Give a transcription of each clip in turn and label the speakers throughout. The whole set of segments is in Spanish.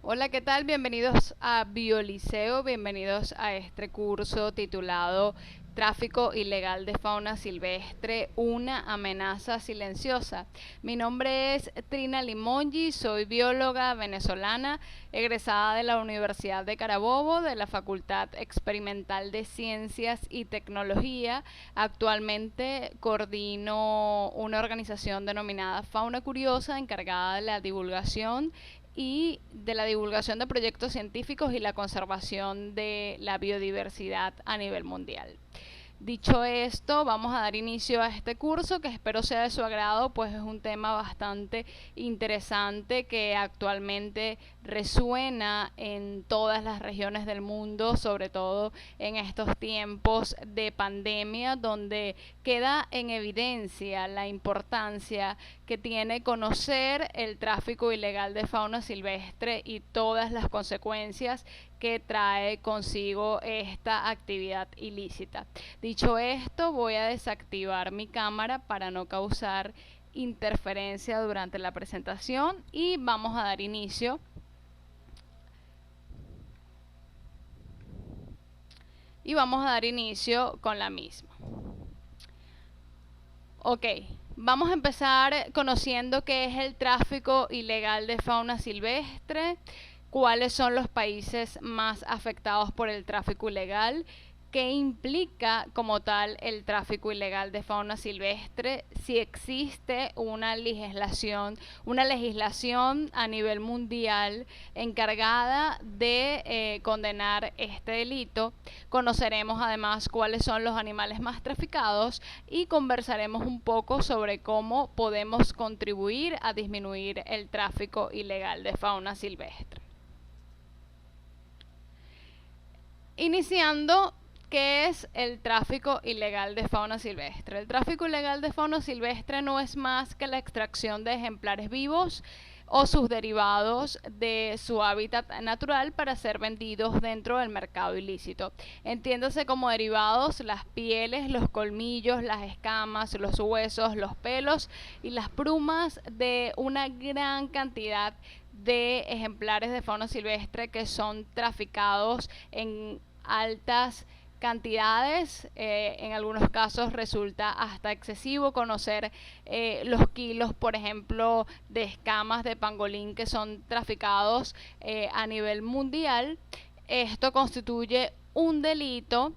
Speaker 1: Hola, ¿qué tal? Bienvenidos a Bioliceo, bienvenidos a este curso titulado Tráfico ilegal de fauna silvestre, una amenaza silenciosa. Mi nombre es Trina Limongi, soy bióloga venezolana, egresada de la Universidad de Carabobo, de la Facultad Experimental de Ciencias y Tecnología. Actualmente coordino una organización denominada Fauna Curiosa, encargada de la divulgación de proyectos científicos y la conservación de la biodiversidad a nivel mundial. Dicho esto, vamos a dar inicio a este curso que espero sea de su agrado, pues es un tema bastante interesante que actualmente resuena en todas las regiones del mundo, sobre todo en estos tiempos de pandemia, donde queda en evidencia la importancia que tiene conocer el tráfico ilegal de fauna silvestre y todas las consecuencias que trae consigo esta actividad ilícita. Dicho esto, voy a desactivar mi cámara para no causar interferencia durante la presentación y vamos a dar inicio. Y vamos a dar inicio con la misma. Ok, vamos a empezar conociendo qué es el tráfico ilegal de fauna silvestre, cuáles son los países más afectados por el tráfico ilegal, qué implica como tal el tráfico ilegal de fauna silvestre, si existe una legislación a nivel mundial encargada de condenar este delito. Conoceremos además cuáles son los animales más traficados y conversaremos un poco sobre cómo podemos contribuir a disminuir el tráfico ilegal de fauna silvestre. Iniciando, ¿qué es el tráfico ilegal de fauna silvestre? El tráfico ilegal de fauna silvestre no es más que la extracción de ejemplares vivos o sus derivados de su hábitat natural para ser vendidos dentro del mercado ilícito. Entiéndase como derivados las pieles, los colmillos, las escamas, los huesos, los pelos y las plumas de una gran cantidad de ejemplares de fauna silvestre que son traficados en altas cantidades. En algunos casos resulta hasta excesivo conocer los kilos, por ejemplo, de escamas de pangolín que son traficados a nivel mundial. Esto constituye un delito.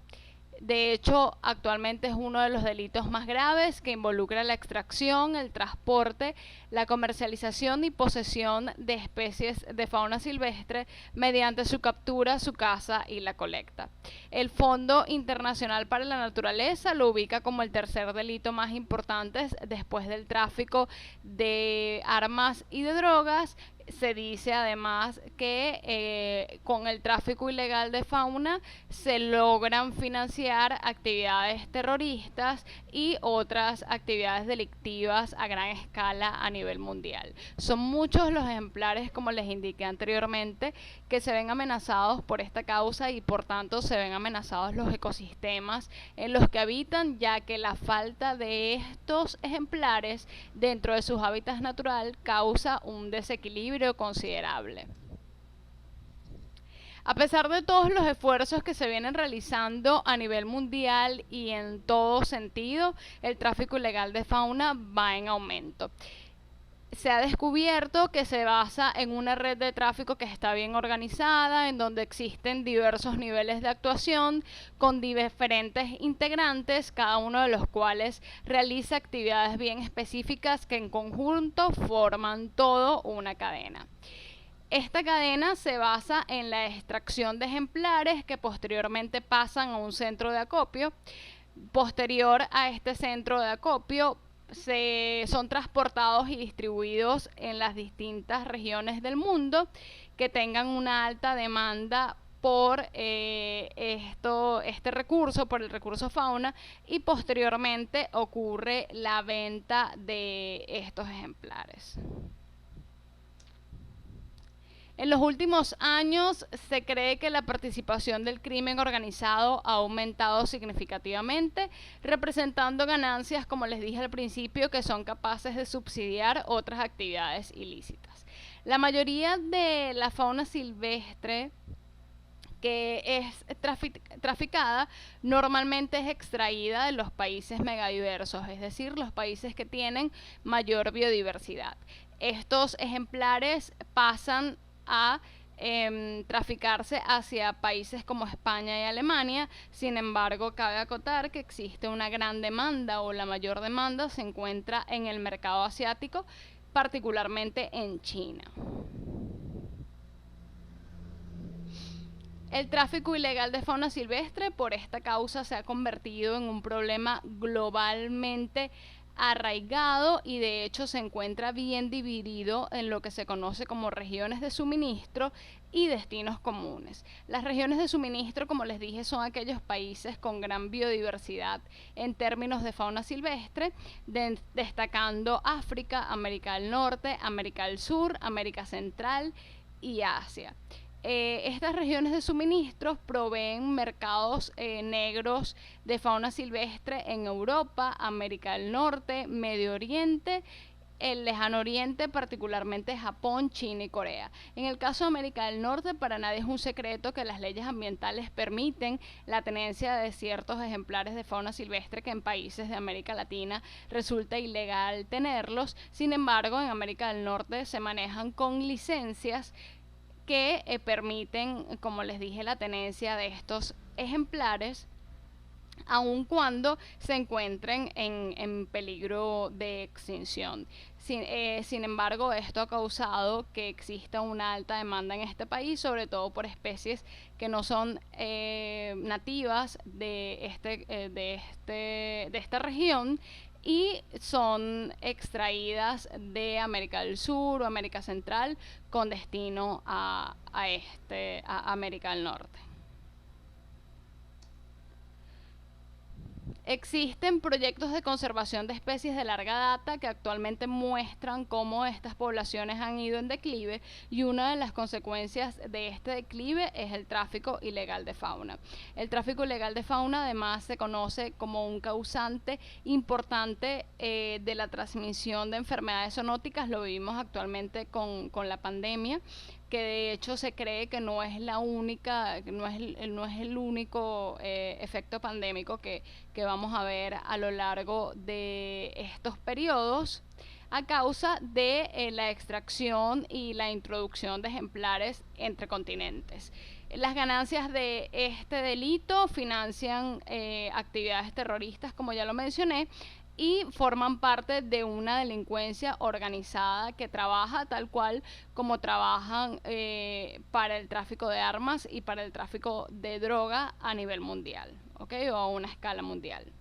Speaker 1: De hecho, actualmente es uno de los delitos más graves que involucra la extracción, el transporte, la comercialización y posesión de especies de fauna silvestre mediante su captura, su caza y la colecta. El Fondo Internacional para la Naturaleza lo ubica como el tercer delito más importante después del tráfico de armas y de drogas. Se dice además que con el tráfico ilegal de fauna se logran financiar actividades terroristas y otras actividades delictivas a gran escala a nivel mundial. Son muchos los ejemplares, como les indiqué anteriormente, que se ven amenazados por esta causa y por tanto se ven amenazados los ecosistemas en los que habitan, ya que la falta de estos ejemplares dentro de sus hábitats naturales causa un desequilibrio considerable. A pesar de todos los esfuerzos que se vienen realizando a nivel mundial y en todo sentido, el tráfico ilegal de fauna va en aumento. Se ha descubierto que se basa en una red de tráfico que está bien organizada, en donde existen diversos niveles de actuación con diferentes integrantes, cada uno de los cuales realiza actividades bien específicas que en conjunto forman todo una cadena. Esta cadena se basa en la extracción de ejemplares que posteriormente pasan a un centro de acopio. Posterior a este centro de acopio, son transportados y distribuidos en las distintas regiones del mundo que tengan una alta demanda por este recurso, por el recurso fauna, y posteriormente ocurre la venta de estos ejemplares. En los últimos años se cree que la participación del crimen organizado ha aumentado significativamente, representando ganancias, como les dije al principio, que son capaces de subsidiar otras actividades ilícitas. La mayoría de la fauna silvestre que es traficada normalmente es extraída de los países megadiversos, es decir, los países que tienen mayor biodiversidad. Estos ejemplares pasan a traficarse hacia países como España y Alemania. Sin embargo, cabe acotar que existe una gran demanda, o la mayor demanda se encuentra en el mercado asiático, particularmente en China. El tráfico ilegal de fauna silvestre por esta causa se ha convertido en un problema globalmente arraigado, y de hecho se encuentra bien dividido en lo que se conoce como regiones de suministro y destinos comunes. Las regiones de suministro, como les dije, son aquellos países con gran biodiversidad en términos de fauna silvestre, destacando África, América del Norte, América del Sur, América Central y Asia. Estas regiones de suministros proveen mercados negros de fauna silvestre en Europa, América del Norte, Medio Oriente, el Lejano Oriente, particularmente Japón, China y Corea. En el caso de América del Norte, para nadie es un secreto que las leyes ambientales permiten la tenencia de ciertos ejemplares de fauna silvestre que en países de América Latina resulta ilegal tenerlos. Sin embargo, en América del Norte se manejan con licencias que permiten, como les dije, la tenencia de estos ejemplares, aun cuando se encuentren en peligro de extinción. Sin embargo, esto ha causado que exista una alta demanda en este país, sobre todo por especies que no son nativas de esta región, y son extraídas de América del Sur o América Central con destino a América del Norte. Existen proyectos de conservación de especies de larga data que actualmente muestran cómo estas poblaciones han ido en declive, y una de las consecuencias de este declive es el tráfico ilegal de fauna. El tráfico ilegal de fauna además se conoce como un causante importante de la transmisión de enfermedades zoonóticas. Lo vivimos actualmente con la pandemia, que de hecho se cree que no es la única, no es el único efecto pandémico que vamos a ver a lo largo de estos periodos, a causa de la extracción y la introducción de ejemplares entre continentes. Las ganancias de este delito financian actividades terroristas, como ya lo mencioné, y forman parte de una delincuencia organizada que trabaja tal cual como trabajan para el tráfico de armas y para el tráfico de droga a nivel mundial, ¿okay? O a una escala mundial.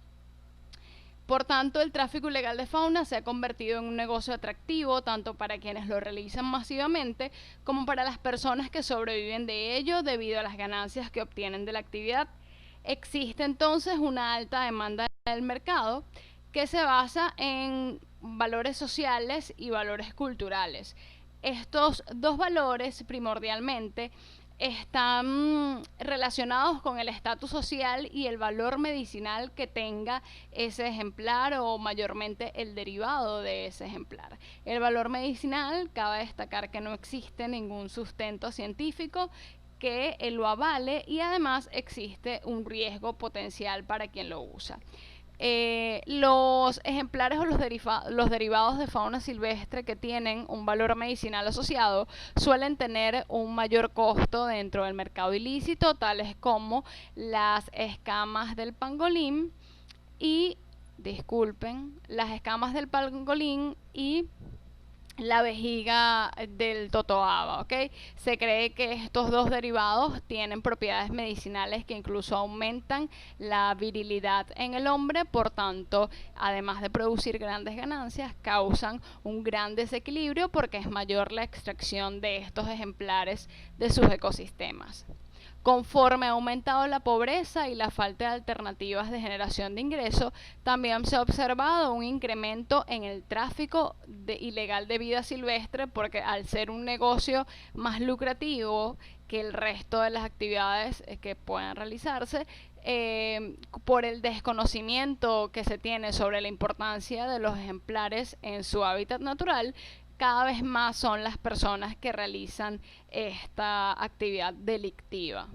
Speaker 1: Por tanto, el tráfico ilegal de fauna se ha convertido en un negocio atractivo tanto para quienes lo realizan masivamente como para las personas que sobreviven de ello debido a las ganancias que obtienen de la actividad. Existe entonces una alta demanda del mercado que se basa en valores sociales y valores culturales. Estos dos valores primordialmente están relacionados con el estatus social y el valor medicinal que tenga ese ejemplar, o mayormente el derivado de ese ejemplar. El valor medicinal, cabe destacar que no existe ningún sustento científico que lo avale, y además existe un riesgo potencial para quien lo usa. Los ejemplares o los derivados de fauna silvestre que tienen un valor medicinal asociado suelen tener un mayor costo dentro del mercado ilícito, tales como las escamas del pangolín y, las escamas del pangolín y la vejiga del totoaba, ¿ok? Se cree que estos dos derivados tienen propiedades medicinales que incluso aumentan la virilidad en el hombre. Por tanto, además de producir grandes ganancias, causan un gran desequilibrio porque es mayor la extracción de estos ejemplares de sus ecosistemas. Conforme ha aumentado la pobreza y la falta de alternativas de generación de ingresos, también se ha observado un incremento en el tráfico ilegal de vida silvestre, porque al ser un negocio más lucrativo que el resto de las actividades que puedan realizarse, por el desconocimiento que se tiene sobre la importancia de los ejemplares en su hábitat natural, cada vez más son las personas que realizan esta actividad delictiva.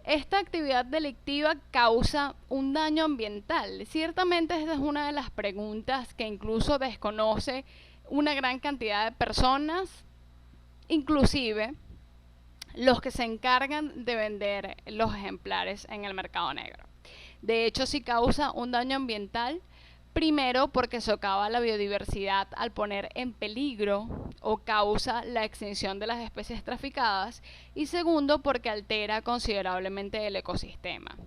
Speaker 1: Esta actividad delictiva causa un daño ambiental. Ciertamente esta es una de las preguntas que incluso desconoce una gran cantidad de personas, inclusive los que se encargan de vender los ejemplares en el mercado negro. De hecho, sí causa un daño ambiental. Primero, porque socava la biodiversidad al poner en peligro o causa la extinción de las especies traficadas. Y segundo, porque altera considerablemente el ecosistema.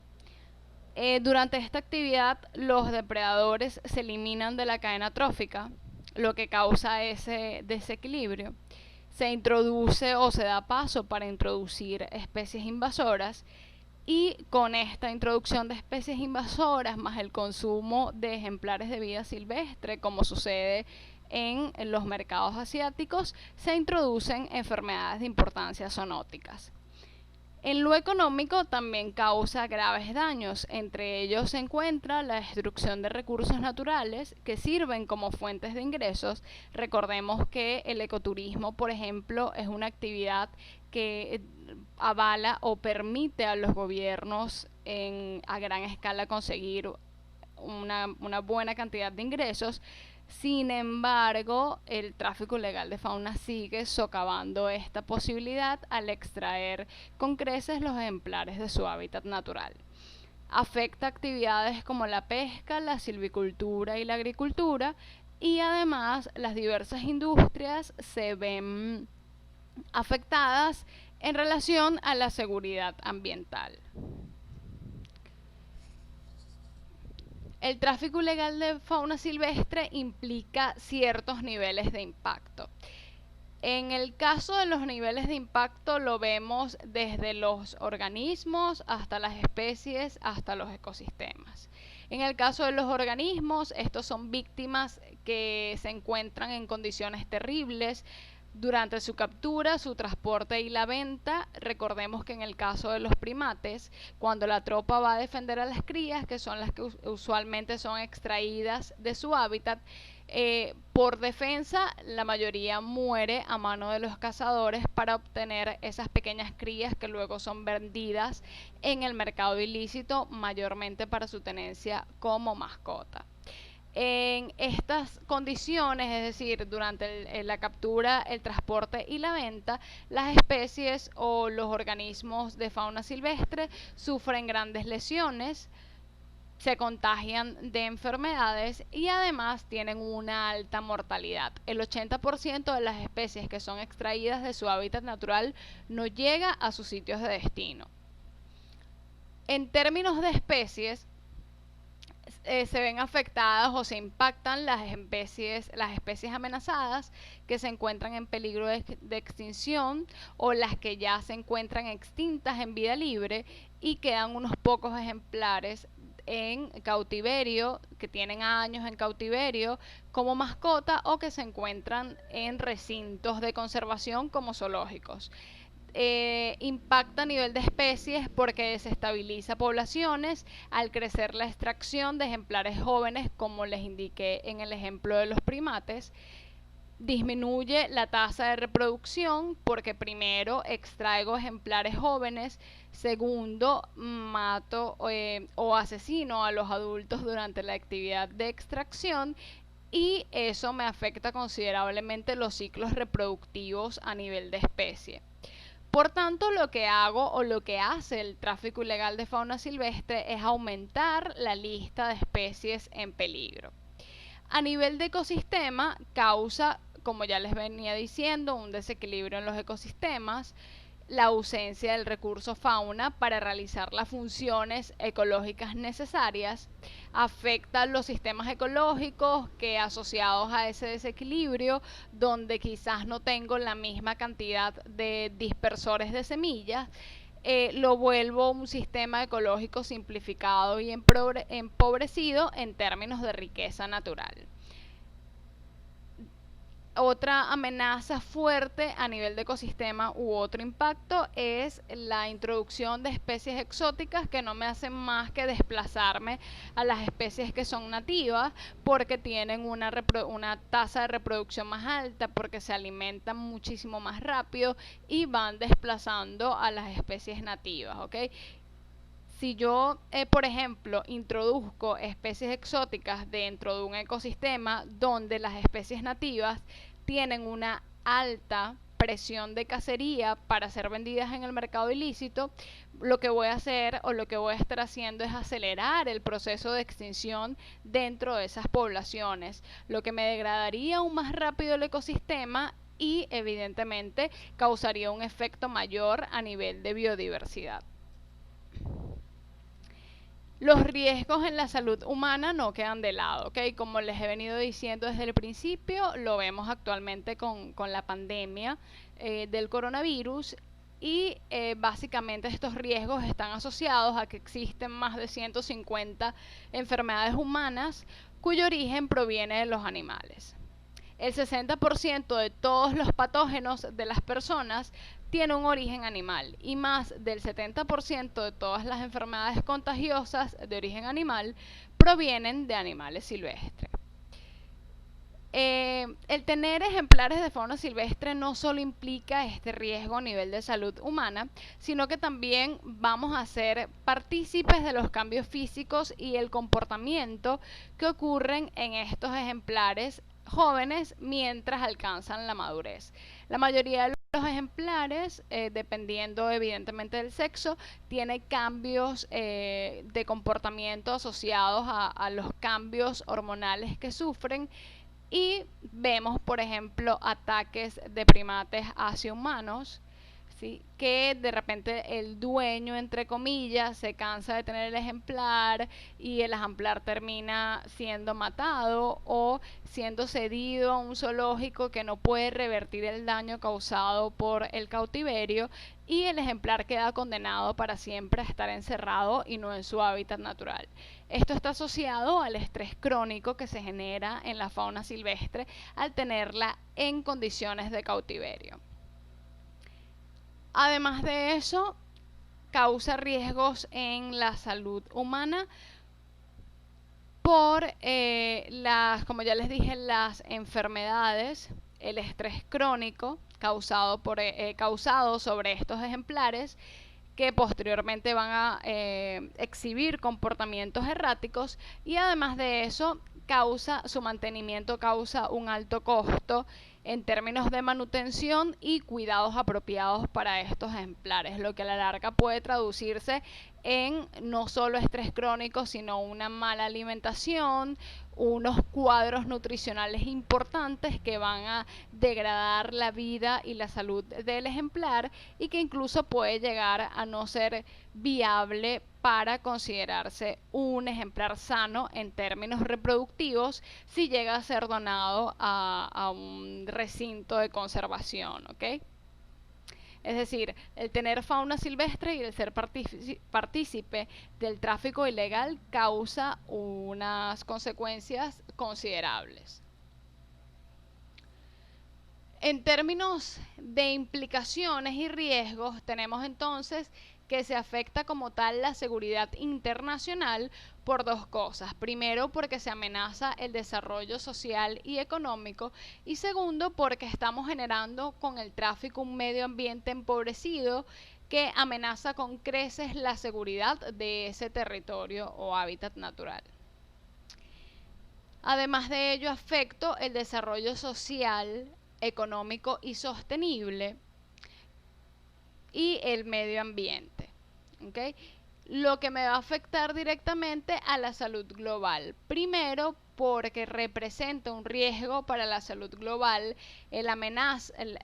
Speaker 1: Durante esta actividad, los depredadores se eliminan de la cadena trófica, lo que causa ese desequilibrio. Se introduce o se da paso para introducir especies invasoras. Y con esta introducción de especies invasoras más el consumo de ejemplares de vida silvestre, como sucede en los mercados asiáticos, se introducen enfermedades de importancia zoonóticas. En lo económico también causa graves daños, entre ellos se encuentra la destrucción de recursos naturales que sirven como fuentes de ingresos. Recordemos que el ecoturismo, por ejemplo, es una actividad que avala o permite a los gobiernos a gran escala conseguir una buena cantidad de ingresos. Sin embargo, el tráfico ilegal de fauna sigue socavando esta posibilidad al extraer con creces los ejemplares de su hábitat natural. Afecta actividades como la pesca, la silvicultura y la agricultura, y además las diversas industrias se ven afectadas en relación a la seguridad ambiental. El tráfico ilegal de fauna silvestre implica ciertos niveles de impacto. En el caso de los niveles de impacto lo vemos desde los organismos hasta las especies, hasta los ecosistemas. En el caso de los organismos, estos son víctimas que se encuentran en condiciones terribles durante su captura, su transporte y la venta. Recordemos que en el caso de los primates, cuando la tropa va a defender a las crías, que son las que usualmente son extraídas de su hábitat, por defensa, la mayoría muere a mano de los cazadores para obtener esas pequeñas crías que luego son vendidas en el mercado ilícito, mayormente para su tenencia como mascota. En estas condiciones, es decir, durante la captura, el transporte y la venta, las especies o los organismos de fauna silvestre sufren grandes lesiones, se contagian de enfermedades y además tienen una alta mortalidad. El 80% de las especies que son extraídas de su hábitat natural no llega a sus sitios de destino. En términos de especies, se ven afectadas o se impactan las especies amenazadas que se encuentran en peligro de extinción o las que ya se encuentran extintas en vida libre y quedan unos pocos ejemplares en cautiverio, que tienen años en cautiverio como mascota o que se encuentran en recintos de conservación como zoológicos. Impacta a nivel de especies porque desestabiliza poblaciones al crecer la extracción de ejemplares jóvenes, como les indiqué en el ejemplo de los primates. Disminuye la tasa de reproducción porque primero extraigo ejemplares jóvenes, segundo mato o asesino a los adultos durante la actividad de extracción, y eso me afecta considerablemente los ciclos reproductivos a nivel de especie. Por tanto, lo que hago o lo que hace el tráfico ilegal de fauna silvestre es aumentar la lista de especies en peligro. A nivel de ecosistema, causa, como ya les venía diciendo, un desequilibrio en los ecosistemas, la ausencia del recurso fauna para realizar las funciones ecológicas necesarias, afecta los sistemas ecológicos que asociados a ese desequilibrio, donde quizás no tengo la misma cantidad de dispersores de semillas, lo vuelvo un sistema ecológico simplificado y empobrecido en términos de riqueza natural. Otra amenaza fuerte a nivel de ecosistema u otro impacto es la introducción de especies exóticas que no me hacen más que desplazarme a las especies que son nativas porque tienen una tasa de reproducción más alta, porque se alimentan muchísimo más rápido y van desplazando a las especies nativas, ¿ok? Si yo, por ejemplo, introduzco especies exóticas dentro de un ecosistema donde las especies nativas tienen una alta presión de cacería para ser vendidas en el mercado ilícito, lo que voy a hacer o lo que voy a estar haciendo es acelerar el proceso de extinción dentro de esas poblaciones, lo que me degradaría aún más rápido el ecosistema y evidentemente causaría un efecto mayor a nivel de biodiversidad. Los riesgos en la salud humana no quedan de lado, ¿ok? Como les he venido diciendo desde el principio, lo vemos actualmente con la pandemia del coronavirus y básicamente estos riesgos están asociados a que existen más de 150 enfermedades humanas cuyo origen proviene de los animales. El 60% de todos los patógenos de las personas tiene un origen animal y más del 70% de todas las enfermedades contagiosas de origen animal provienen de animales silvestres. El tener ejemplares de fauna silvestre no solo implica este riesgo a nivel de salud humana, sino que también vamos a ser partícipes de los cambios físicos y el comportamiento que ocurren en estos ejemplares jóvenes mientras alcanzan la madurez. La mayoría de los ejemplares, dependiendo evidentemente del sexo, tiene cambios de comportamiento asociados a los cambios hormonales que sufren y vemos, por ejemplo, ataques de primates hacia humanos, ¿sí? Que de repente el dueño, entre comillas, se cansa de tener el ejemplar y el ejemplar termina siendo matado o siendo cedido a un zoológico que no puede revertir el daño causado por el cautiverio y el ejemplar queda condenado para siempre a estar encerrado y no en su hábitat natural. Esto está asociado al estrés crónico que se genera en la fauna silvestre al tenerla en condiciones de cautiverio. Además de eso, causa riesgos en la salud humana por como ya les dije, las enfermedades, el estrés crónico causado sobre estos ejemplares que posteriormente van a exhibir comportamientos erráticos y además de eso su mantenimiento causa un alto costo en términos de manutención y cuidados apropiados para estos ejemplares, lo que a la larga puede traducirse en no solo estrés crónico, sino una mala alimentación, unos cuadros nutricionales importantes que van a degradar la vida y la salud del ejemplar y que incluso puede llegar a no ser viable para considerarse un ejemplar sano en términos reproductivos si llega a ser donado a un recinto de conservación, ¿ok? Es decir, el tener fauna silvestre y el ser partícipe del tráfico ilegal causa unas consecuencias considerables. En términos de implicaciones y riesgos, tenemos entonces que se afecta como tal la seguridad internacional por dos cosas. Primero, porque se amenaza el desarrollo social y económico y segundo, porque estamos generando con el tráfico un medio ambiente empobrecido que amenaza con creces la seguridad de ese territorio o hábitat natural. Además de ello, afecta el desarrollo social, económico y sostenible y el medio ambiente, ¿okay? Lo que me va a afectar directamente a la salud global. Primero, porque representa un riesgo para la salud global,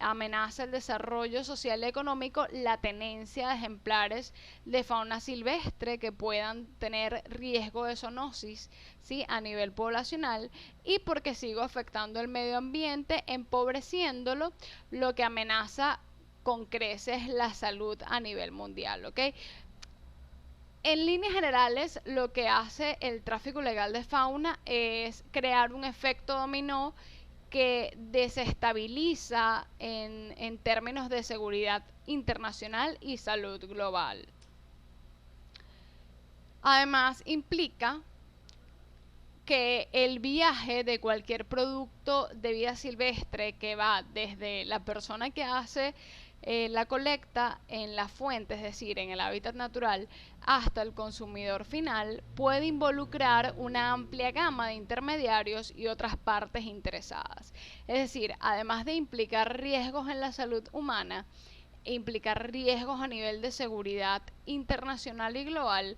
Speaker 1: amenaza el desarrollo social y económico, la tenencia de ejemplares de fauna silvestre que puedan tener riesgo de zoonosis, ¿sí? A nivel poblacional y porque sigo afectando el medio ambiente, empobreciéndolo, lo que amenaza con creces la salud a nivel mundial, ¿ok? En líneas generales, lo que hace el tráfico ilegal de fauna es crear un efecto dominó que desestabiliza en términos de seguridad internacional y salud global. Además, implica que el viaje de cualquier producto de vida silvestre que va desde la persona que hace la colecta en la fuente, es decir, en el hábitat natural, hasta el consumidor final, puede involucrar una amplia gama de intermediarios y otras partes interesadas. Es decir, además de implicar riesgos en la salud humana, e implicar riesgos a nivel de seguridad internacional y global,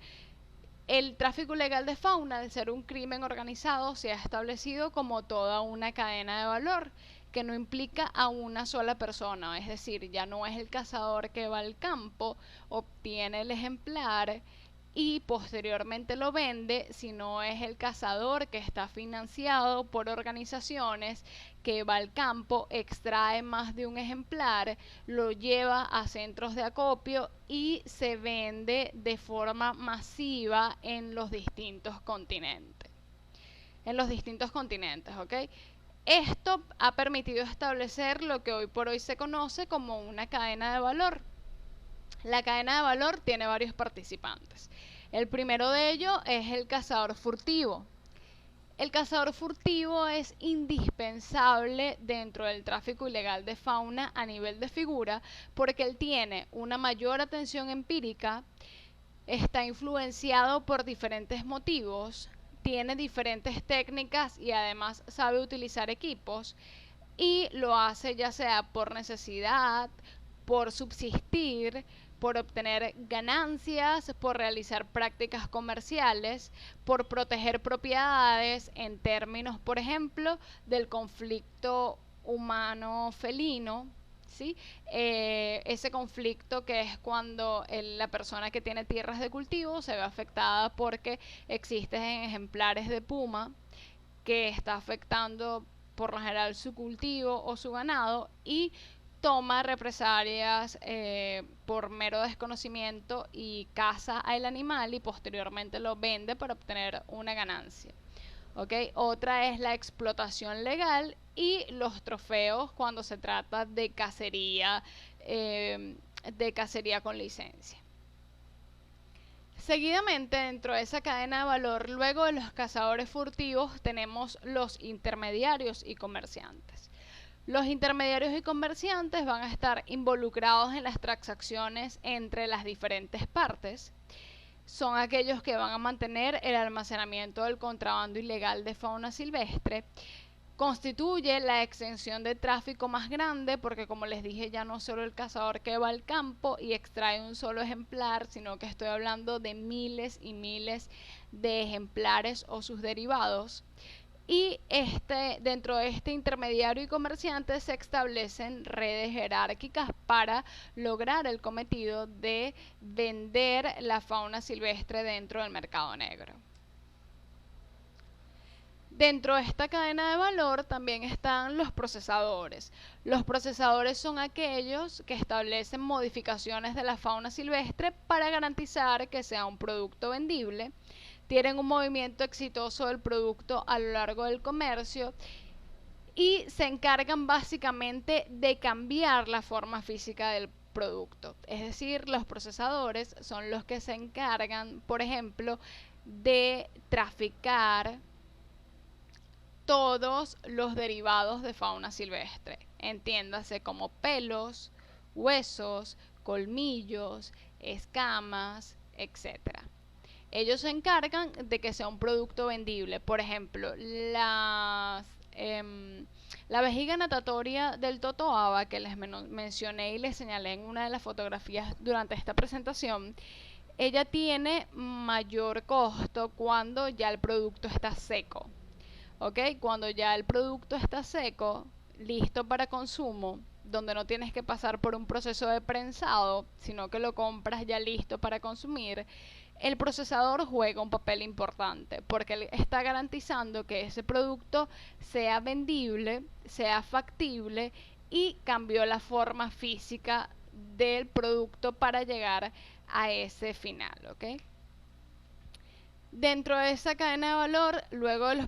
Speaker 1: el tráfico ilegal de fauna, al ser un crimen organizado, se ha establecido como toda una cadena de valor que no implica a una sola persona, es decir, ya no es el cazador que va al campo, obtiene el ejemplar y posteriormente lo vende, sino es el cazador que está financiado por organizaciones que va al campo, extrae más de un ejemplar, lo lleva a centros de acopio y se vende de forma masiva en los distintos continentes. ¿Ok? Esto ha permitido establecer lo que hoy por hoy se conoce como una cadena de valor. La cadena de valor tiene varios participantes. El primero de ellos es el cazador furtivo. El cazador furtivo es indispensable dentro del tráfico ilegal de fauna a nivel de figura porque él tiene una mayor atención empírica, está influenciado por diferentes motivos, tiene diferentes técnicas y además sabe utilizar equipos y lo hace ya sea por necesidad, por subsistir, por obtener ganancias, por realizar prácticas comerciales, por proteger propiedades en términos, por ejemplo, del conflicto humano-felino, ¿sí? Ese conflicto que es cuando la persona que tiene tierras de cultivo se ve afectada porque existen ejemplares de puma que está afectando por lo general su cultivo o su ganado y toma represalias por mero desconocimiento y caza al animal y posteriormente lo vende para obtener una ganancia. ¿Okay? Otra es la explotación legal y los trofeos cuando se trata de cacería con licencia. Seguidamente, dentro de esa cadena de valor, luego de los cazadores furtivos, tenemos los intermediarios y comerciantes. Los intermediarios y comerciantes van a estar involucrados en las transacciones entre las diferentes partes. Son aquellos que van a mantener el almacenamiento del contrabando ilegal de fauna silvestre. Constituye la extensión de tráfico más grande porque, como les dije, ya no solo el cazador que va al campo y extrae un solo ejemplar, sino que estoy hablando de miles y miles de ejemplares o sus derivados. Y dentro de este intermediario y comerciante se establecen redes jerárquicas para lograr el cometido de vender la fauna silvestre dentro del mercado negro. Dentro de esta cadena de valor también están los procesadores. Los procesadores son aquellos que establecen modificaciones de la fauna silvestre para garantizar que sea un producto vendible. Tienen un movimiento exitoso del producto a lo largo del comercio y se encargan básicamente de cambiar la forma física del producto. Es decir, los procesadores son los que se encargan, por ejemplo, de traficar todos los derivados de fauna silvestre, entiéndase como pelos, huesos, colmillos, escamas, etc. Ellos se encargan de que sea un producto vendible. Por ejemplo, la vejiga natatoria del totoaba que les mencioné y les señalé en una de las fotografías durante esta presentación, ella tiene mayor costo cuando ya el producto está seco. ¿Okay? Cuando ya el producto está seco, listo para consumo, donde no tienes que pasar por un proceso de prensado, sino que lo compras ya listo para consumir, el procesador juega un papel importante porque él está garantizando que ese producto sea vendible, sea factible y cambió la forma física del producto para llegar a ese final, ¿ok? Dentro de esa cadena de valor, luego de los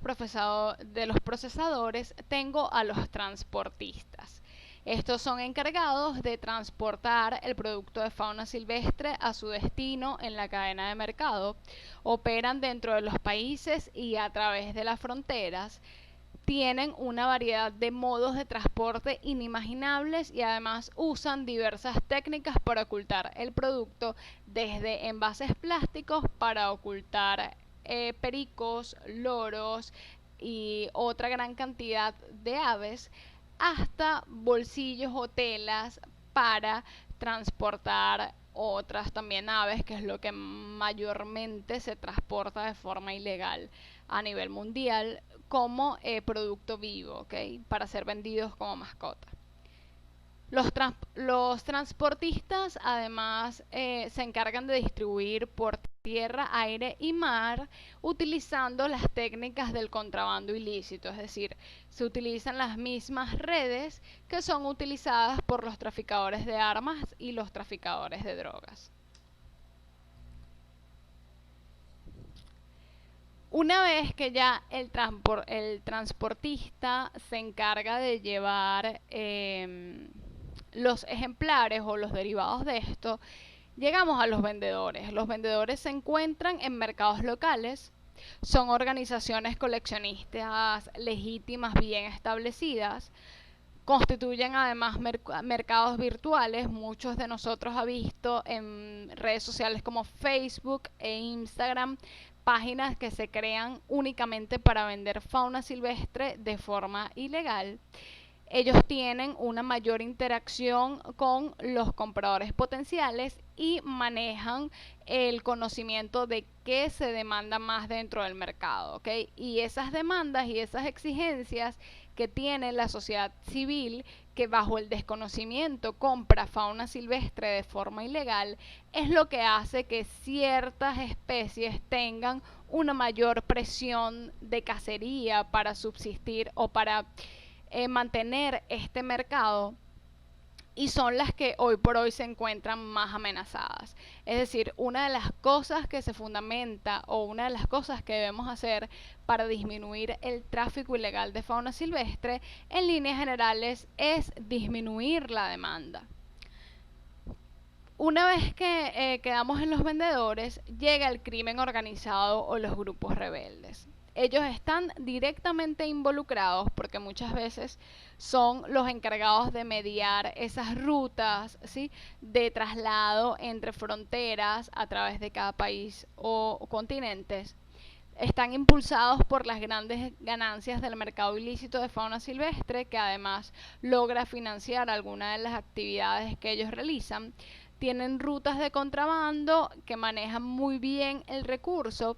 Speaker 1: procesadores, tengo a los transportistas. Estos son encargados de transportar el producto de fauna silvestre a su destino en la cadena de mercado. Operan dentro de los países y a través de las fronteras. Tienen una variedad de modos de transporte inimaginables y además usan diversas técnicas para ocultar el producto, desde envases plásticos para ocultar pericos, loros y otra gran cantidad de aves, hasta bolsillos o telas para transportar otras también aves, que es lo que mayormente se transporta de forma ilegal a nivel mundial como producto vivo, ¿okay? Para ser vendidos como mascota. Los transportistas además se encargan de distribuir por tierra, aire y mar utilizando las técnicas del contrabando ilícito, es decir, se utilizan las mismas redes que son utilizadas por los traficadores de armas y los traficadores de drogas. Una vez que ya el transportista se encarga de llevar los ejemplares o los derivados de esto, llegamos a los vendedores. Los vendedores se encuentran en mercados locales, son organizaciones coleccionistas legítimas bien establecidas, constituyen además mercados virtuales. Muchos de nosotros ha visto en redes sociales como Facebook e Instagram páginas que se crean únicamente para vender fauna silvestre de forma ilegal. Ellos tienen una mayor interacción con los compradores potenciales y manejan el conocimiento de qué se demanda más dentro del mercado, ¿okay? Y esas demandas y esas exigencias que tiene la sociedad civil, que bajo el desconocimiento compra fauna silvestre de forma ilegal, es lo que hace que ciertas especies tengan una mayor presión de cacería para subsistir o para mantener este mercado, y son las que hoy por hoy se encuentran más amenazadas. Es decir, una de las cosas que se fundamenta o una de las cosas que debemos hacer para disminuir el tráfico ilegal de fauna silvestre, en líneas generales, es disminuir la demanda. Una vez que quedamos en los vendedores, llega el crimen organizado o los grupos rebeldes. Ellos están directamente involucrados porque muchas veces son los encargados de mediar esas rutas, ¿sí?, de traslado entre fronteras a través de cada país o continentes. Están impulsados por las grandes ganancias del mercado ilícito de fauna silvestre, que además logra financiar algunas de las actividades que ellos realizan. Tienen rutas de contrabando que manejan muy bien el recurso,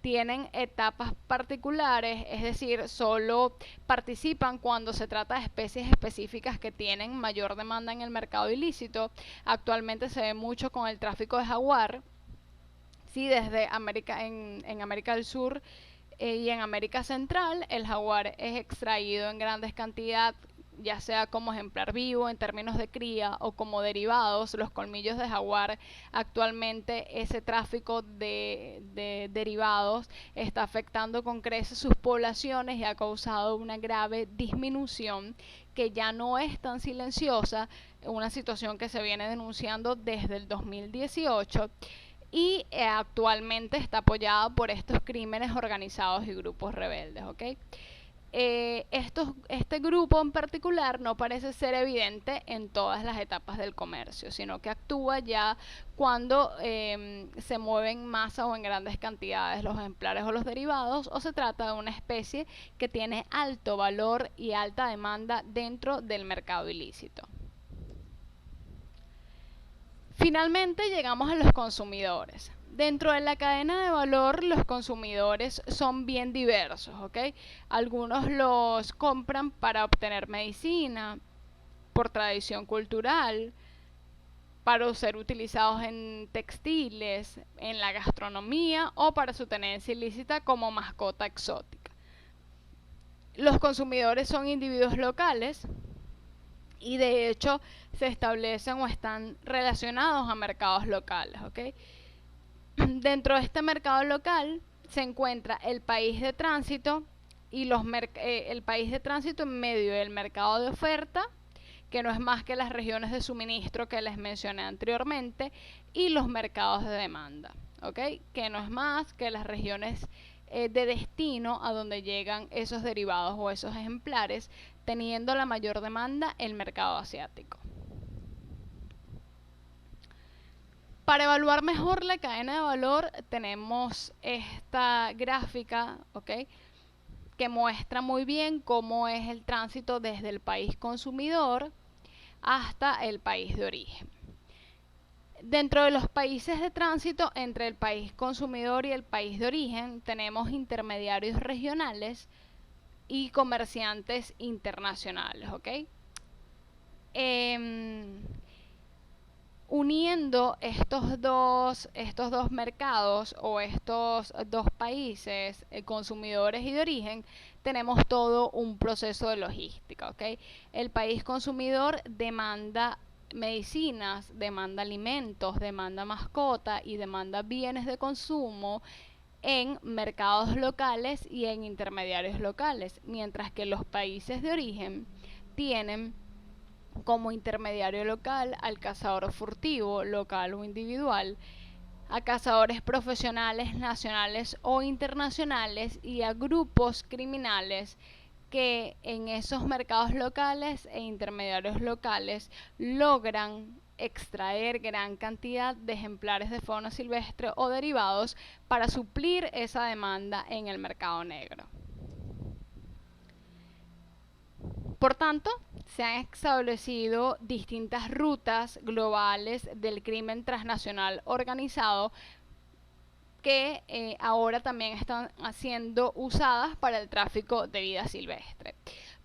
Speaker 1: tienen etapas particulares, es decir, solo participan cuando se trata de especies específicas que tienen mayor demanda en el mercado ilícito. Actualmente se ve mucho con el tráfico de jaguar, sí, desde América, en América del Sur y en América Central, el jaguar es extraído en grandes cantidades, ya sea como ejemplar vivo en términos de cría o como derivados. Los colmillos de jaguar, actualmente ese tráfico de derivados está afectando con creces sus poblaciones y ha causado una grave disminución que ya no es tan silenciosa, una situación que se viene denunciando desde el 2018 y actualmente está apoyada por estos crímenes organizados y grupos rebeldes, ¿okay? Este grupo en particular no parece ser evidente en todas las etapas del comercio, sino que actúa ya cuando se mueven en masa o en grandes cantidades los ejemplares o los derivados, o se trata de una especie que tiene alto valor y alta demanda dentro del mercado ilícito. Finalmente llegamos a los consumidores. Dentro de la cadena de valor, los consumidores son bien diversos, ¿ok? Algunos los compran para obtener medicina, por tradición cultural, para ser utilizados en textiles, en la gastronomía o para su tenencia ilícita como mascota exótica. Los consumidores son individuos locales y de hecho se establecen o están relacionados a mercados locales, ¿ok? Dentro de este mercado local se encuentra el país de tránsito y el país de tránsito en medio del mercado de oferta, que no es más que las regiones de suministro que les mencioné anteriormente, y los mercados de demanda, ¿ok? Que no es más que las regiones de destino a donde llegan esos derivados o esos ejemplares, teniendo la mayor demanda el mercado asiático. Para evaluar mejor la cadena de valor tenemos esta gráfica, ¿ok?, que muestra muy bien cómo es el tránsito desde el país consumidor hasta el país de origen. Dentro de los países de tránsito entre el país consumidor y el país de origen tenemos intermediarios regionales y comerciantes internacionales, ¿ok? Uniendo estos dos mercados o estos dos países, consumidores y de origen, tenemos todo un proceso de logística, ¿ok? El país consumidor demanda medicinas, demanda alimentos, demanda mascota y demanda bienes de consumo en mercados locales y en intermediarios locales, mientras que los países de origen tienen como intermediario local al cazador furtivo, local o individual, a cazadores profesionales nacionales o internacionales y a grupos criminales que en esos mercados locales e intermediarios locales logran extraer gran cantidad de ejemplares de fauna silvestre o derivados para suplir esa demanda en el mercado negro. Por tanto, se han establecido distintas rutas globales del crimen transnacional organizado que ahora también están siendo usadas para el tráfico de vida silvestre.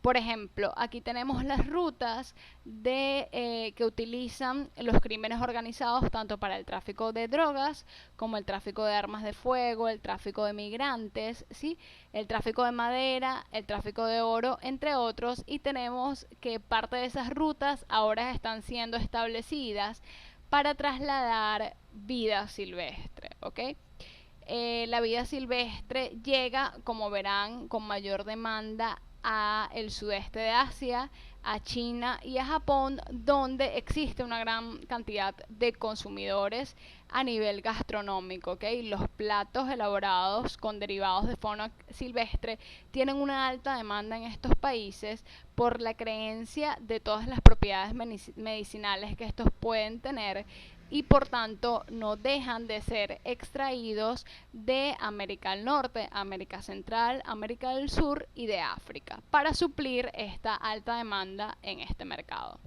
Speaker 1: Por ejemplo, aquí tenemos las rutas que utilizan los crímenes organizados tanto para el tráfico de drogas como el tráfico de armas de fuego, el tráfico de migrantes, ¿sí?, el tráfico de madera, el tráfico de oro, entre otros, y tenemos que parte de esas rutas ahora están siendo establecidas para trasladar vida silvestre, ¿ok? La vida silvestre llega, como verán, con mayor demanda a el sudeste de Asia, a China y a Japón, donde existe una gran cantidad de consumidores a nivel gastronómico, ¿okay? Los platos elaborados con derivados de fauna silvestre tienen una alta demanda en estos países por la creencia de todas las propiedades medicinales que estos pueden tener y por tanto no dejan de ser extraídos de América del Norte, América Central, América del Sur y de África para suplir esta alta demanda en este mercado.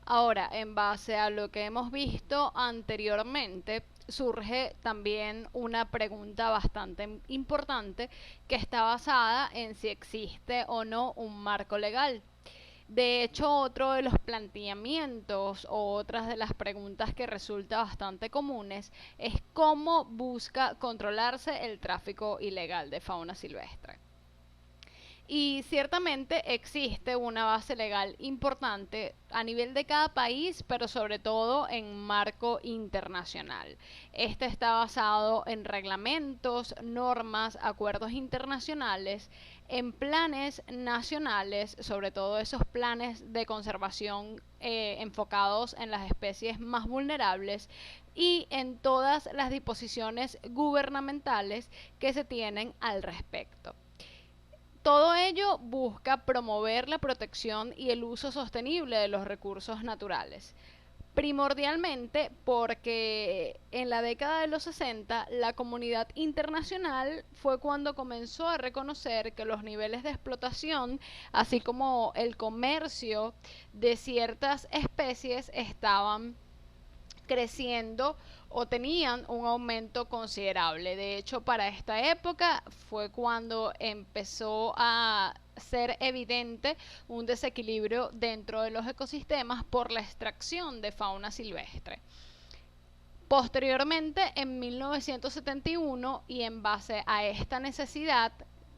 Speaker 1: Ahora, en base a lo que hemos visto anteriormente, surge también una pregunta bastante importante que está basada en si existe o no un marco legal. De hecho, otro de los planteamientos o otras de las preguntas que resulta bastante comunes es cómo busca controlarse el tráfico ilegal de fauna silvestre. Y ciertamente existe una base legal importante a nivel de cada país, pero sobre todo en marco internacional. Este está basado en reglamentos, normas, acuerdos internacionales, en planes nacionales, sobre todo esos planes de conservación enfocados en las especies más vulnerables, y en todas las disposiciones gubernamentales que se tienen al respecto. Todo ello busca promover la protección y el uso sostenible de los recursos naturales. Primordialmente porque en la década de los 60 la comunidad internacional fue cuando comenzó a reconocer que los niveles de explotación, así como el comercio de ciertas especies, estaban creciendo o tenían un aumento considerable. De hecho, para esta época fue cuando empezó a ser evidente un desequilibrio dentro de los ecosistemas por la extracción de fauna silvestre. Posteriormente, en 1971, y en base a esta necesidad,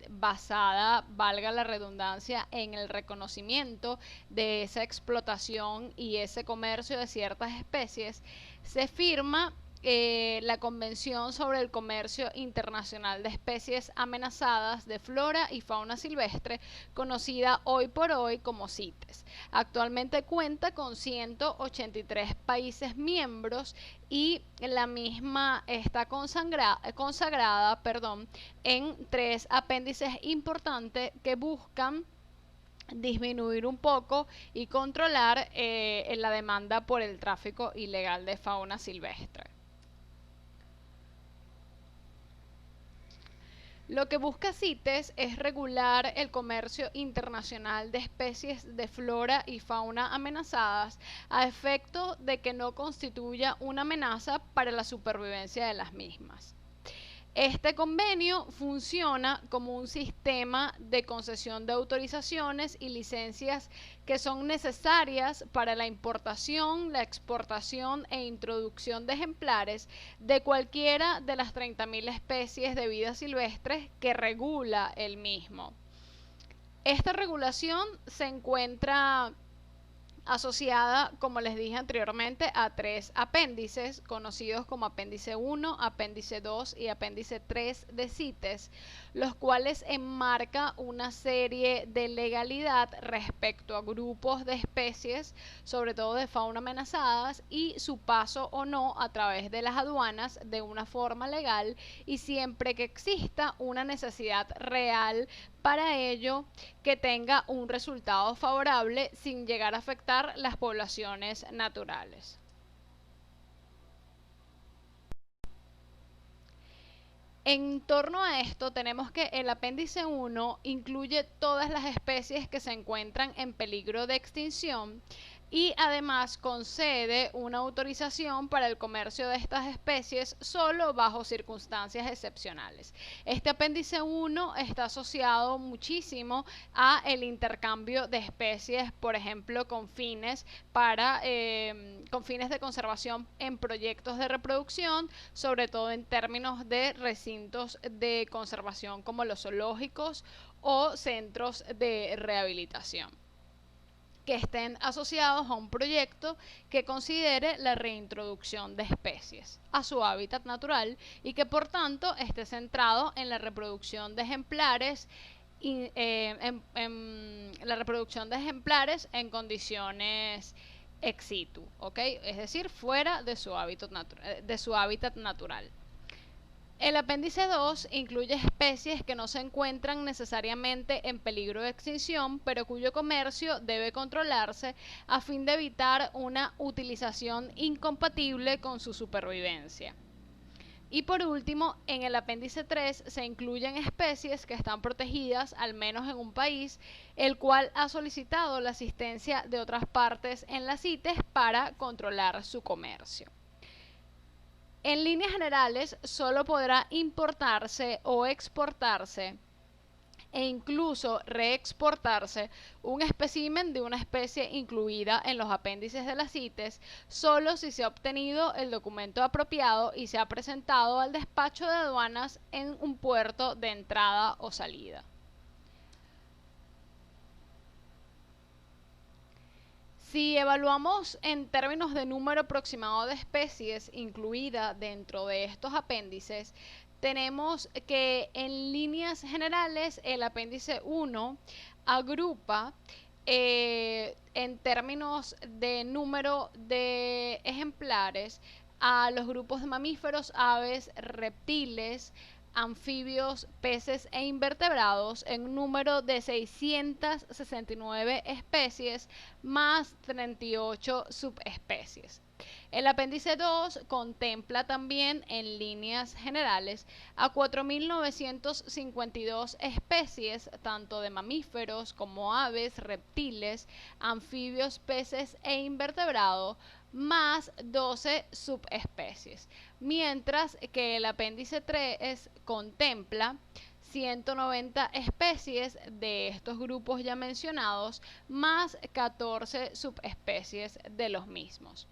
Speaker 1: basada, valga la redundancia, en el reconocimiento de esa explotación y ese comercio de ciertas especies, se firma la Convención sobre el Comercio Internacional de Especies Amenazadas de Flora y Fauna Silvestre, conocida hoy por hoy como CITES. Actualmente cuenta con 183 países miembros y la misma está consagrada en 3 apéndices importantes que buscan disminuir un poco y controlar la demanda por el tráfico ilegal de fauna silvestre. Lo que busca CITES es regular el comercio internacional de especies de flora y fauna amenazadas a efecto de que no constituya una amenaza para la supervivencia de las mismas. Este convenio funciona como un sistema de concesión de autorizaciones y licencias que son necesarias para la importación, la exportación e introducción de ejemplares de cualquiera de las 30.000 especies de vida silvestres que regula el mismo. Esta regulación se encuentra asociada, como les dije anteriormente, a 3 apéndices conocidos como apéndice 1, apéndice 2 y apéndice 3 de CITES, los cuales enmarca una serie de legalidad respecto a grupos de especies, sobre todo de fauna amenazadas, y su paso o no a través de las aduanas de una forma legal y siempre que exista una necesidad real para ello que tenga un resultado favorable sin llegar a afectar las poblaciones naturales. En torno a esto tenemos que el apéndice 1 incluye todas las especies que se encuentran en peligro de extinción y además concede una autorización para el comercio de estas especies solo bajo circunstancias excepcionales. Este apéndice 1 está asociado muchísimo a el intercambio de especies, por ejemplo, con fines de conservación en proyectos de reproducción, sobre todo en términos de recintos de conservación como los zoológicos o centros de rehabilitación, que estén asociados a un proyecto que considere la reintroducción de especies a su hábitat natural y que por tanto esté centrado en la reproducción de ejemplares en condiciones ex situ, ¿ok? Es decir, fuera de su hábitat natural. El apéndice 2 incluye especies que no se encuentran necesariamente en peligro de extinción, pero cuyo comercio debe controlarse a fin de evitar una utilización incompatible con su supervivencia. Y por último, en el apéndice 3 se incluyen especies que están protegidas al menos en un país, el cual ha solicitado la asistencia de otras partes en las CITES para controlar su comercio. En líneas generales, solo podrá importarse o exportarse e incluso reexportarse un espécimen de una especie incluida en los apéndices de las CITES solo si se ha obtenido el documento apropiado y se ha presentado al despacho de aduanas en un puerto de entrada o salida. Si evaluamos en términos de número aproximado de especies incluida dentro de estos apéndices, tenemos que en líneas generales el apéndice 1 agrupa en términos de número de ejemplares a los grupos de mamíferos, aves, reptiles, anfibios, peces e invertebrados en un número de 669 especies más 38 subespecies. El apéndice 2 contempla también en líneas generales a 4.952 especies, tanto de mamíferos como aves, reptiles, anfibios, peces e invertebrados, más 12 subespecies, mientras que el apéndice 3 contempla 190 especies de estos grupos ya mencionados, más 14 subespecies de los mismos.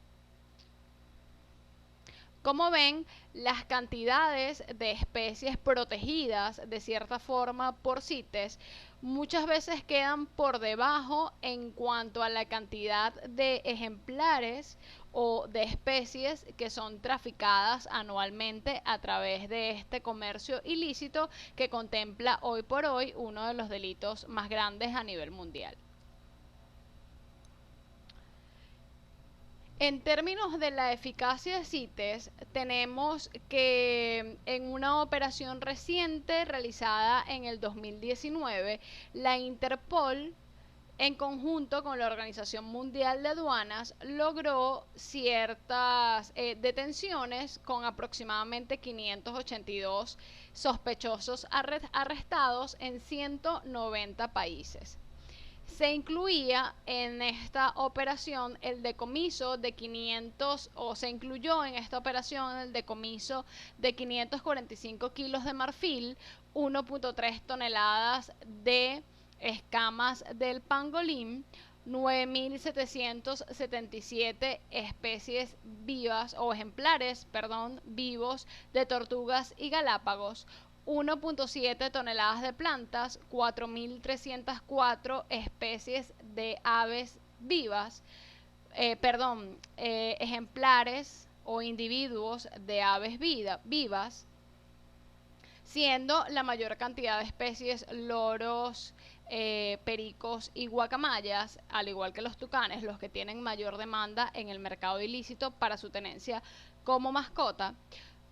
Speaker 1: Como ven, las cantidades de especies protegidas de cierta forma por CITES muchas veces quedan por debajo en cuanto a la cantidad de ejemplares o de especies que son traficadas anualmente a través de este comercio ilícito que contempla hoy por hoy uno de los delitos más grandes a nivel mundial. En términos de la eficacia de CITES, tenemos que en una operación reciente realizada en el 2019, la Interpol, en conjunto con la Organización Mundial de Aduanas, logró ciertas detenciones con aproximadamente 582 sospechosos arrestados en 190 países. Se incluía en esta operación el decomiso de 500, o se incluyó en esta operación el decomiso de 545 kilos de marfil, 1.3 toneladas de escamas del pangolín, 9.777 especies vivas o ejemplares, perdón, vivos de tortugas y galápagos, 1.7 toneladas de plantas, 4.304 especies de aves vivas, ejemplares o individuos de aves vivas, siendo la mayor cantidad de especies loros, pericos y guacamayas, al igual que los tucanes, los que tienen mayor demanda en el mercado ilícito para su tenencia como mascota.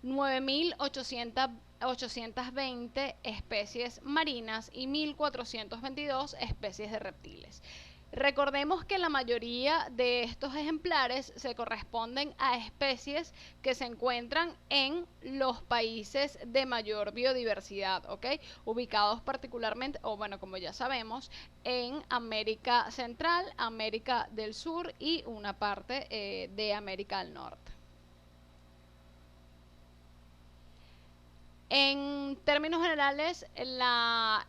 Speaker 1: 9.820 especies marinas y 1.422 especies de reptiles. Recordemos que la mayoría de estos ejemplares se corresponden a especies que se encuentran en los países de mayor biodiversidad, ¿ok? Ubicados particularmente, o bueno, como ya sabemos, en América Central, América del Sur y una parte de América del Norte. En términos generales, esta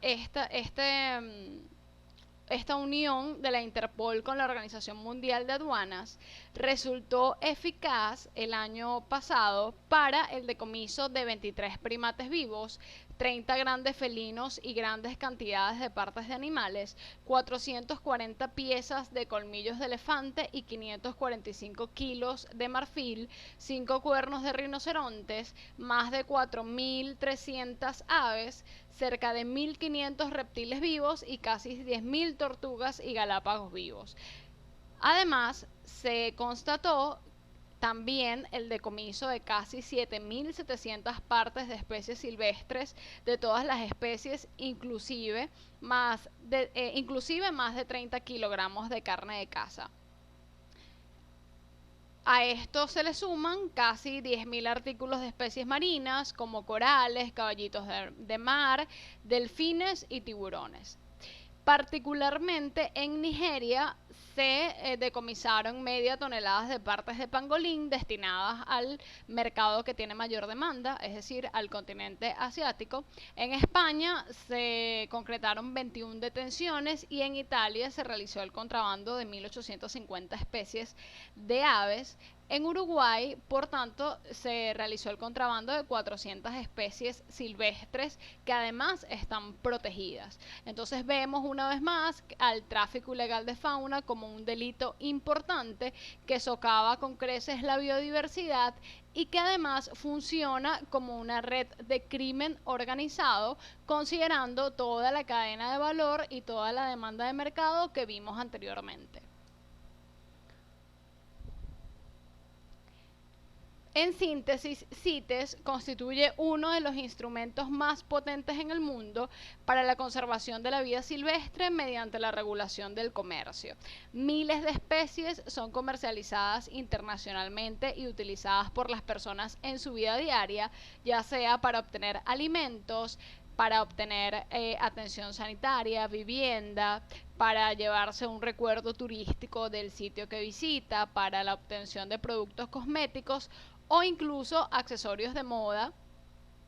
Speaker 1: unión de la Interpol con la Organización Mundial de Aduanas resultó eficaz el año pasado para el decomiso de 23 primates vivos, 30 grandes felinos y grandes cantidades de partes de animales, 440 piezas de colmillos de elefante y 545 kilos de marfil, 5 cuernos de rinocerontes, más de 4.300 aves, cerca de 1.500 reptiles vivos y casi 10.000 tortugas y galápagos vivos. Además, se constató también el decomiso de casi 7.700 partes de especies silvestres de todas las especies, inclusive más de 30 kilogramos de carne de caza. A esto se le suman casi 10.000 artículos de especies marinas como corales, caballitos de mar, delfines y tiburones. Particularmente en Nigeria se decomisaron media tonelada de partes de pangolín destinadas al mercado que tiene mayor demanda, es decir, al continente asiático. En España se concretaron 21 detenciones y en Italia se realizó el contrabando de 1.850 especies de aves. En Uruguay, por tanto, se realizó el contrabando de 400 especies silvestres que además están protegidas. Entonces vemos una vez más al tráfico ilegal de fauna como un delito importante que socava con creces la biodiversidad y que además funciona como una red de crimen organizado, considerando toda la cadena de valor y toda la demanda de mercado que vimos anteriormente. En síntesis, CITES constituye uno de los instrumentos más potentes en el mundo para la conservación de la vida silvestre mediante la regulación del comercio. Miles de especies son comercializadas internacionalmente y utilizadas por las personas en su vida diaria, ya sea para obtener alimentos, para obtener atención sanitaria, vivienda, para llevarse un recuerdo turístico del sitio que visita, para la obtención de productos cosméticos o incluso accesorios de moda,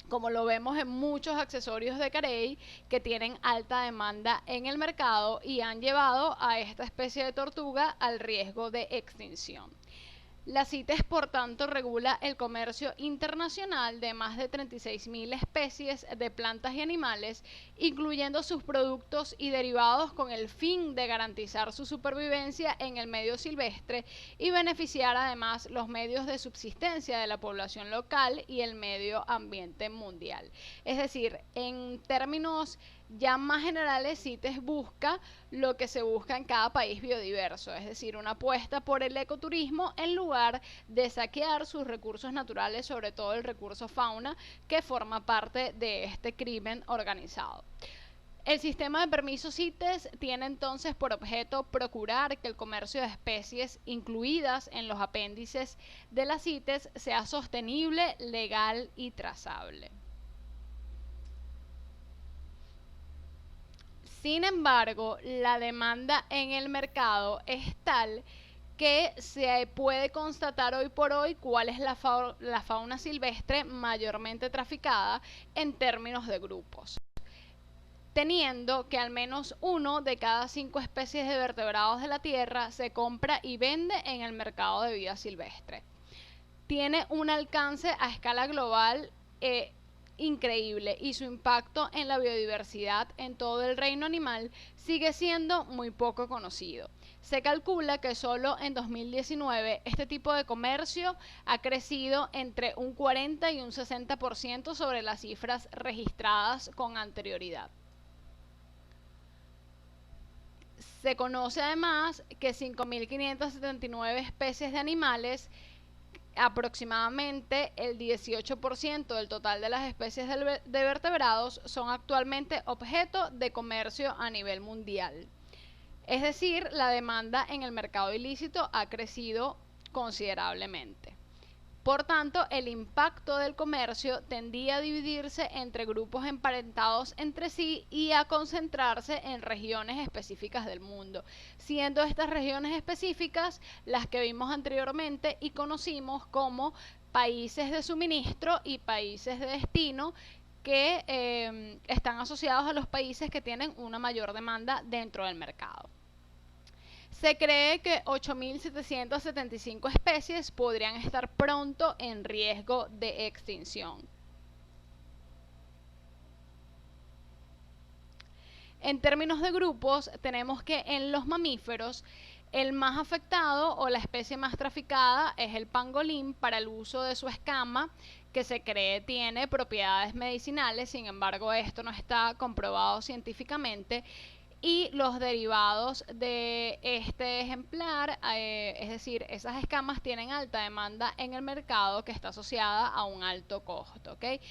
Speaker 1: como lo vemos en muchos accesorios de Carey que tienen alta demanda en el mercado y han llevado a esta especie de tortuga al riesgo de extinción. La CITES, por tanto, regula el comercio internacional de más de 36.000 especies de plantas y animales, incluyendo sus productos y derivados, con el fin de garantizar su supervivencia en el medio silvestre y beneficiar además los medios de subsistencia de la población local y el medio ambiente mundial. Es decir, en términos ya más generales, CITES busca lo que se busca en cada país biodiverso, es decir, una apuesta por el ecoturismo en lugar de saquear sus recursos naturales, sobre todo el recurso fauna, que forma parte de este crimen organizado. El sistema de permisos CITES tiene entonces por objeto procurar que el comercio de especies incluidas en los apéndices de las CITES sea sostenible, legal y trazable. Sin embargo, la demanda en el mercado es tal que se puede constatar hoy por hoy cuál es la fauna silvestre mayormente traficada en términos de grupos, teniendo que al menos 1 de cada 5 especies de vertebrados de la Tierra se compra y vende en el mercado de vida silvestre. Tiene un alcance a escala global increíble, y su impacto en la biodiversidad en todo el reino animal sigue siendo muy poco conocido. Se calcula que solo en 2019 este tipo de comercio ha crecido entre un 40 y un 60% sobre las cifras registradas con anterioridad. Se conoce además que 5.579 especies de animales, aproximadamente el 18% del total de las especies de vertebrados, son actualmente objeto de comercio a nivel mundial. Es decir, la demanda en el mercado ilícito ha crecido considerablemente. Por tanto, el impacto del comercio tendía a dividirse entre grupos emparentados entre sí y a concentrarse en regiones específicas del mundo, siendo estas regiones específicas las que vimos anteriormente y conocimos como países de suministro y países de destino, que están asociados a los países que tienen una mayor demanda dentro del mercado. Se cree que 8.775 especies podrían estar pronto en riesgo de extinción. En términos de grupos, tenemos que en los mamíferos el más afectado o la especie más traficada es el pangolín, para el uso de su escama, que se cree tiene propiedades medicinales. Sin embargo, esto no está comprobado científicamente. Y los derivados de este ejemplar, es decir, esas escamas tienen alta demanda en el mercado, que está asociada a un alto costo, ¿okay?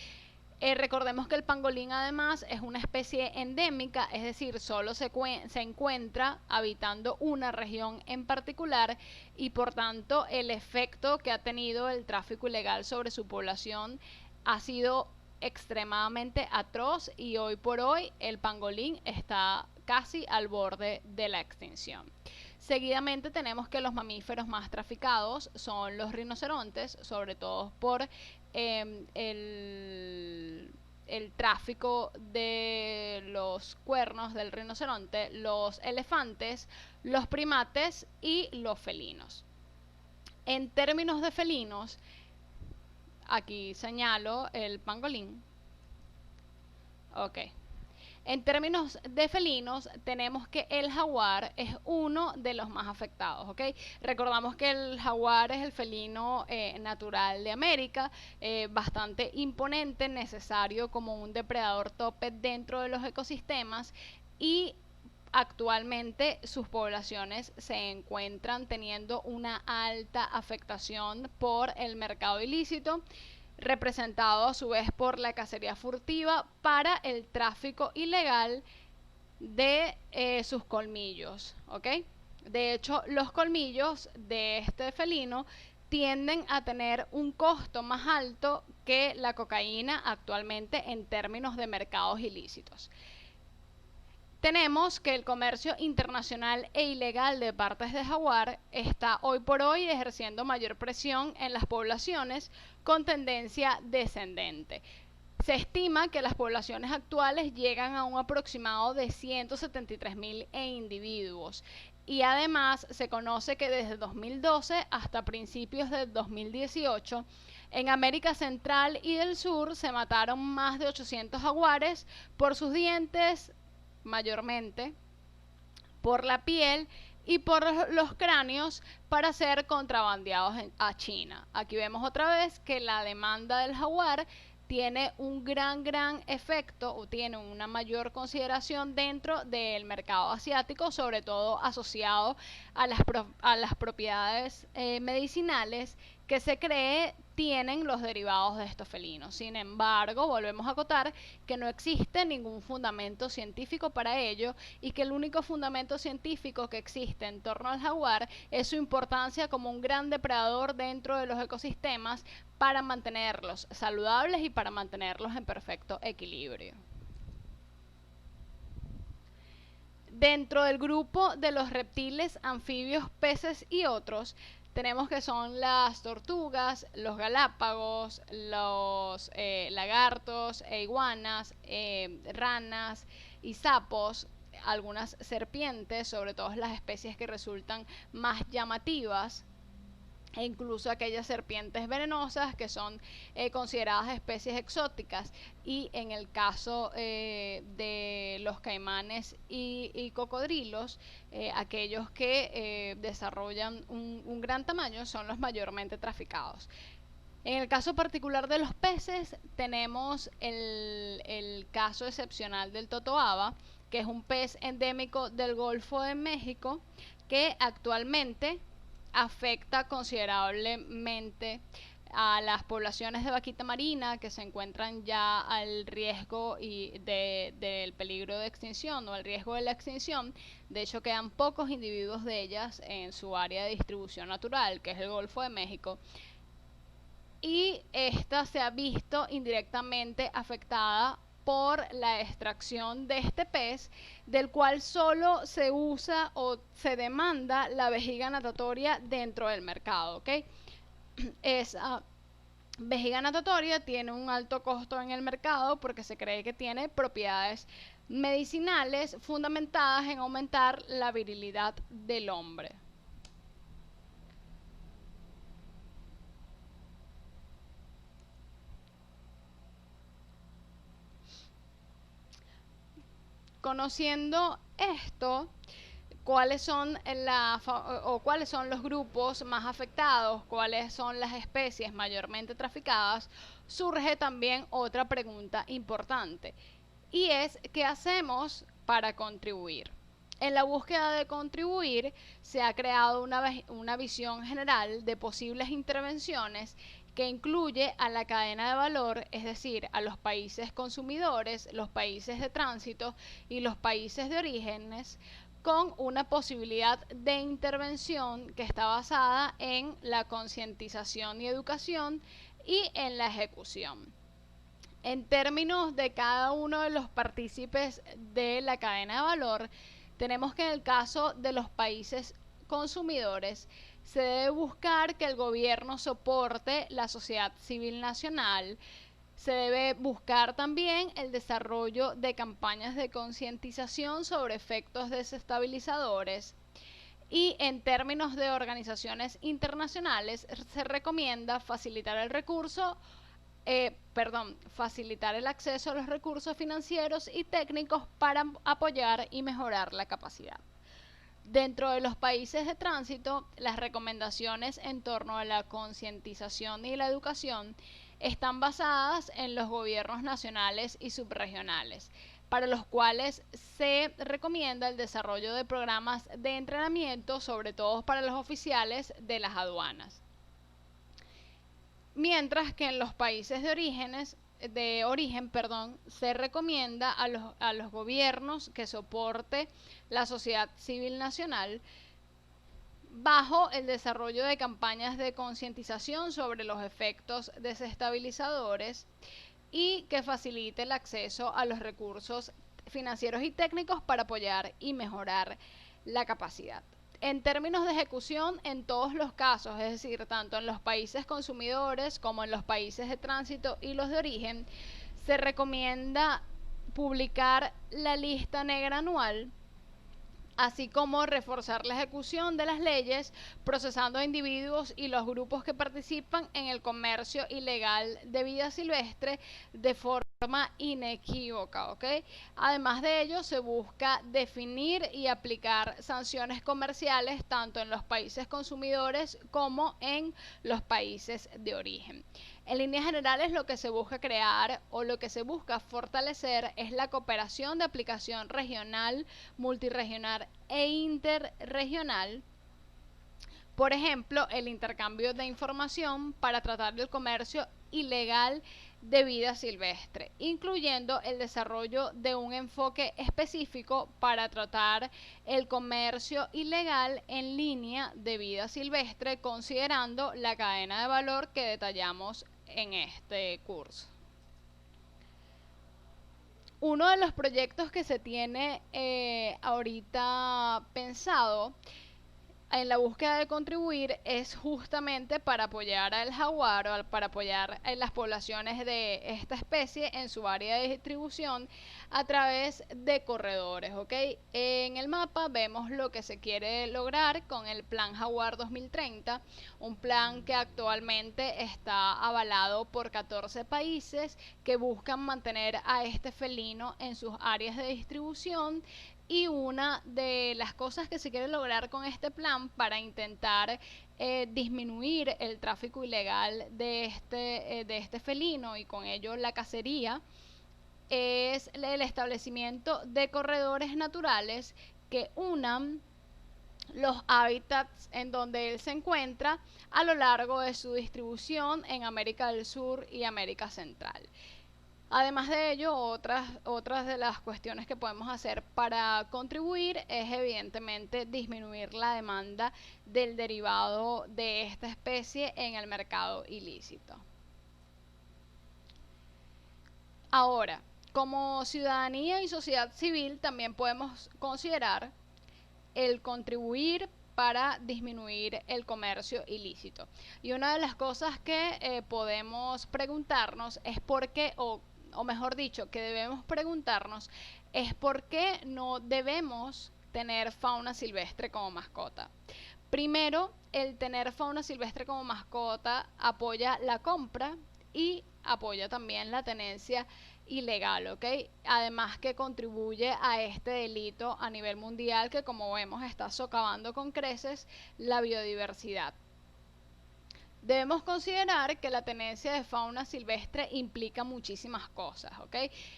Speaker 1: Recordemos que el pangolín además es una especie endémica, es decir, solo se encuentra habitando una región en particular, y por tanto el efecto que ha tenido el tráfico ilegal sobre su población ha sido extremadamente atroz, y hoy por hoy el pangolín está casi al borde de la extinción. Seguidamente tenemos que los mamíferos más traficados son los rinocerontes, sobre todo por el tráfico de los cuernos del rinoceronte, los elefantes, los primates y los felinos. En términos de felinos, aquí señalo el pangolín. Ok. En términos de felinos, tenemos que el jaguar es uno de los más afectados, ¿ok? Recordamos que el jaguar es el felino natural de América, bastante imponente, necesario como un depredador tope dentro de los ecosistemas, y actualmente sus poblaciones se encuentran teniendo una alta afectación por el mercado ilícito, representado a su vez por la cacería furtiva para el tráfico ilegal de sus colmillos, ¿ok? De hecho, los colmillos de este felino tienden a tener un costo más alto que la cocaína actualmente en términos de mercados ilícitos. Tenemos que el comercio internacional e ilegal de partes de jaguar está hoy por hoy ejerciendo mayor presión en las poblaciones con tendencia descendente. Se estima que las poblaciones actuales llegan a un aproximado de 173.000 individuos. Y además se conoce que desde 2012 hasta principios de 2018 en América Central y del Sur se mataron más de 800 jaguares por sus dientes, mayormente, por la piel y por los cráneos para ser contrabandeados a China. Aquí vemos otra vez que la demanda del jaguar tiene un gran efecto o tiene una mayor consideración dentro del mercado asiático, sobre todo asociado a las propiedades medicinales que se cree tienen los derivados de estos felinos. Sin embargo, volvemos a acotar que no existe ningún fundamento científico para ello y que el único fundamento científico que existe en torno al jaguar es su importancia como un gran depredador dentro de los ecosistemas para mantenerlos saludables y para mantenerlos en perfecto equilibrio. Dentro del grupo de los reptiles, anfibios, peces y otros, tenemos que son las tortugas, los galápagos, los lagartos, iguanas, ranas y sapos, algunas serpientes, sobre todo las especies que resultan más llamativas, e incluso aquellas serpientes venenosas que son consideradas especies exóticas. Y en el caso de los caimanes y cocodrilos, aquellos que desarrollan un gran tamaño son los mayormente traficados. En el caso particular de los peces, tenemos el caso excepcional del totoaba, que es un pez endémico del Golfo de México que actualmente afecta considerablemente a las poblaciones de vaquita marina que se encuentran ya al riesgo del peligro de extinción o al riesgo de la extinción. De hecho, quedan pocos individuos de ellas en su área de distribución natural, que es el Golfo de México. Y esta se ha visto indirectamente afectada por la extracción de este pez, del cual solo se usa o se demanda la vejiga natatoria dentro del mercado, ¿ok? Esa vejiga natatoria tiene un alto costo en el mercado porque se cree que tiene propiedades medicinales fundamentadas en aumentar la virilidad del hombre. Conociendo esto, cuáles son cuáles son los grupos más afectados, cuáles son las especies mayormente traficadas, surge también otra pregunta importante, y es ¿qué hacemos para contribuir? En la búsqueda de contribuir se ha creado una visión general de posibles intervenciones que incluye a la cadena de valor, es decir, a los países consumidores, los países de tránsito y los países de orígenes, con una posibilidad de intervención que está basada en la concientización y educación y en la ejecución. En términos de cada uno de los partícipes de la cadena de valor, tenemos que en el caso de los países consumidores se debe buscar que el gobierno soporte la sociedad civil nacional. Se debe buscar también el desarrollo de campañas de concientización sobre efectos desestabilizadores. Y en términos de organizaciones internacionales se recomienda facilitar facilitar el acceso a los recursos financieros y técnicos para apoyar y mejorar la capacidad. Dentro de los países de tránsito, las recomendaciones en torno a la concientización y la educación están basadas en los gobiernos nacionales y subregionales, para los cuales se recomienda el desarrollo de programas de entrenamiento, sobre todo para los oficiales de las aduanas. Mientras que en los países de origen, se recomienda a los gobiernos que soporte la sociedad civil nacional bajo el desarrollo de campañas de concientización sobre los efectos desestabilizadores y que facilite el acceso a los recursos financieros y técnicos para apoyar y mejorar la capacidad. En términos de ejecución, en todos los casos, es decir, tanto en los países consumidores como en los países de tránsito y los de origen, Se recomienda publicar la lista negra anual, así como reforzar la ejecución de las leyes, procesando a individuos y los grupos que participan en el comercio ilegal de vida silvestre de forma inequívoca, ¿ok? Además de ello, se busca definir y aplicar sanciones comerciales tanto en los países consumidores como en los países de origen. En líneas generales, lo que se busca crear o lo que se busca fortalecer es la cooperación de aplicación regional, multirregional e interregional. Por ejemplo, el intercambio de información para tratar el comercio ilegal de vida silvestre, incluyendo el desarrollo de un enfoque específico para tratar el comercio ilegal en línea de vida silvestre, considerando la cadena de valor que detallamos en este curso. Uno de los proyectos que se tiene ahorita pensado en la búsqueda de contribuir es justamente para apoyar al jaguar o para apoyar en las poblaciones de esta especie en su área de distribución a través de corredores, ¿ok? En el mapa vemos lo que se quiere lograr con el Plan Jaguar 2030, un plan que actualmente está avalado por 14 países que buscan mantener a este felino en sus áreas de distribución. Y una de las cosas que se quiere lograr con este plan para intentar disminuir el tráfico ilegal de este felino y con ello la cacería es el establecimiento de corredores naturales que unan los hábitats en donde él se encuentra a lo largo de su distribución en América del Sur y América Central. Además de ello, otras de las cuestiones que podemos hacer para contribuir es evidentemente disminuir la demanda del derivado de esta especie en el mercado ilícito. Ahora, como ciudadanía y sociedad civil también podemos considerar el contribuir para disminuir el comercio ilícito. Y una de las cosas que podemos preguntarnos es por qué, o mejor dicho, que debemos preguntarnos, es por qué no debemos tener fauna silvestre como mascota. Primero, el tener fauna silvestre como mascota apoya la compra y apoya también la tenencia ilegal, ¿ok? Además que contribuye a este delito a nivel mundial que, como vemos, está socavando con creces la biodiversidad. Debemos considerar que la tenencia de fauna silvestre implica muchísimas cosas, ¿ok?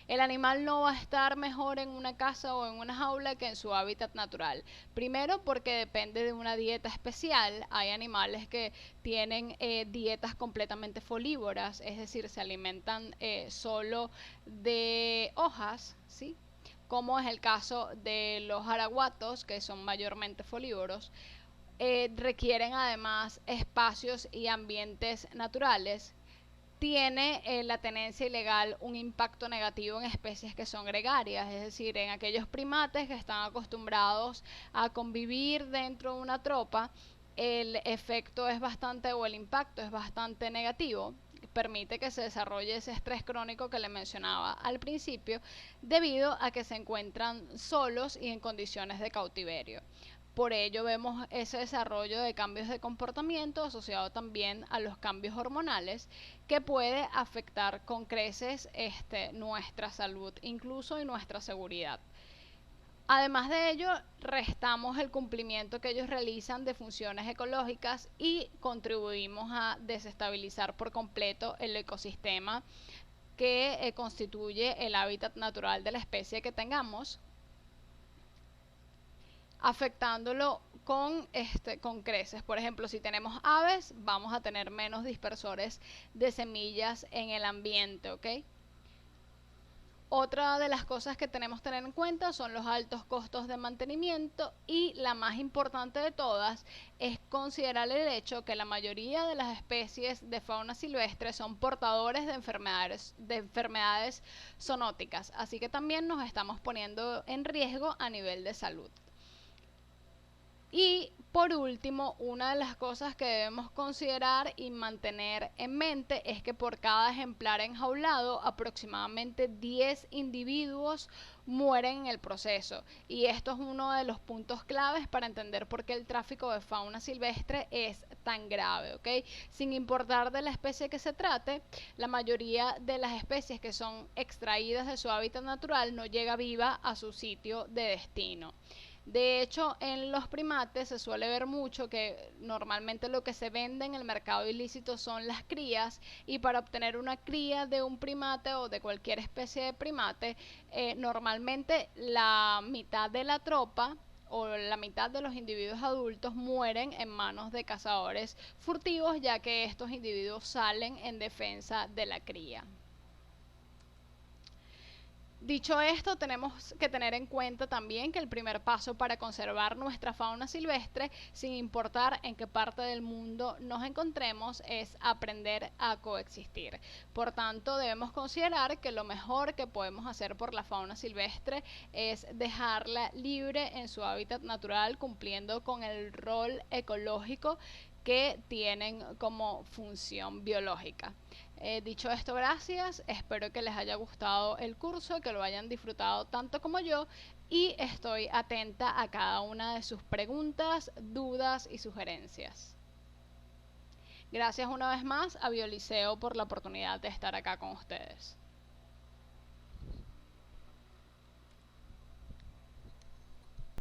Speaker 1: El animal no va a estar mejor en una casa o en una jaula que en su hábitat natural. Primero porque depende de una dieta especial. Hay animales que tienen dietas completamente folívoras, es decir, se alimentan solo de hojas, ¿sí? Como es el caso de los araguatos, que son mayormente folívoros. Requieren además espacios y ambientes naturales. Tiene la tenencia ilegal un impacto negativo en especies que son gregarias, es decir, en aquellos primates que están acostumbrados a convivir dentro de una tropa, el efecto es bastante, o el impacto es bastante negativo. Permite que se desarrolle ese estrés crónico que le mencionaba al principio, debido a que se encuentran solos y en condiciones de cautiverio. Por ello vemos ese desarrollo de cambios de comportamiento asociado también a los cambios hormonales que puede afectar con creces nuestra salud, incluso y nuestra seguridad. Además de ello, restamos el cumplimiento que ellos realizan de funciones ecológicas y contribuimos a desestabilizar por completo el ecosistema que constituye el hábitat natural de la especie que tengamos, afectándolo con creces. Por ejemplo, si tenemos aves, vamos a tener menos dispersores de semillas en el ambiente, ¿ok? Otra de las cosas que tenemos que tener en cuenta son los altos costos de mantenimiento, y la más importante de todas es considerar el hecho que la mayoría de las especies de fauna silvestre son portadores de enfermedades zoonóticas, así que también nos estamos poniendo en riesgo a nivel de salud. Y por último, una de las cosas que debemos considerar y mantener en mente es que por cada ejemplar enjaulado, aproximadamente 10 individuos mueren en el proceso. Y esto es uno de los puntos claves para entender por qué el tráfico de fauna silvestre es tan grave, ¿ok? Sin importar de la especie que se trate, la mayoría de las especies que son extraídas de su hábitat natural no llega viva a su sitio de destino. De hecho, en los primates se suele ver mucho que normalmente lo que se vende en el mercado ilícito son las crías, y para obtener una cría de un primate o de cualquier especie de primate, normalmente la mitad de la tropa o la mitad de los individuos adultos mueren en manos de cazadores furtivos, ya que estos individuos salen en defensa de la cría. Dicho esto, tenemos que tener en cuenta también que el primer paso para conservar nuestra fauna silvestre, sin importar en qué parte del mundo nos encontremos, es aprender a coexistir. Por tanto, debemos considerar que lo mejor que podemos hacer por la fauna silvestre es dejarla libre en su hábitat natural, cumpliendo con el rol ecológico que tienen como función biológica. Dicho esto, gracias, espero que les haya gustado el curso, que lo hayan disfrutado tanto como yo, y estoy atenta a cada una de sus preguntas, dudas y sugerencias. Gracias una vez más a Bioliceo por la oportunidad de estar acá con ustedes.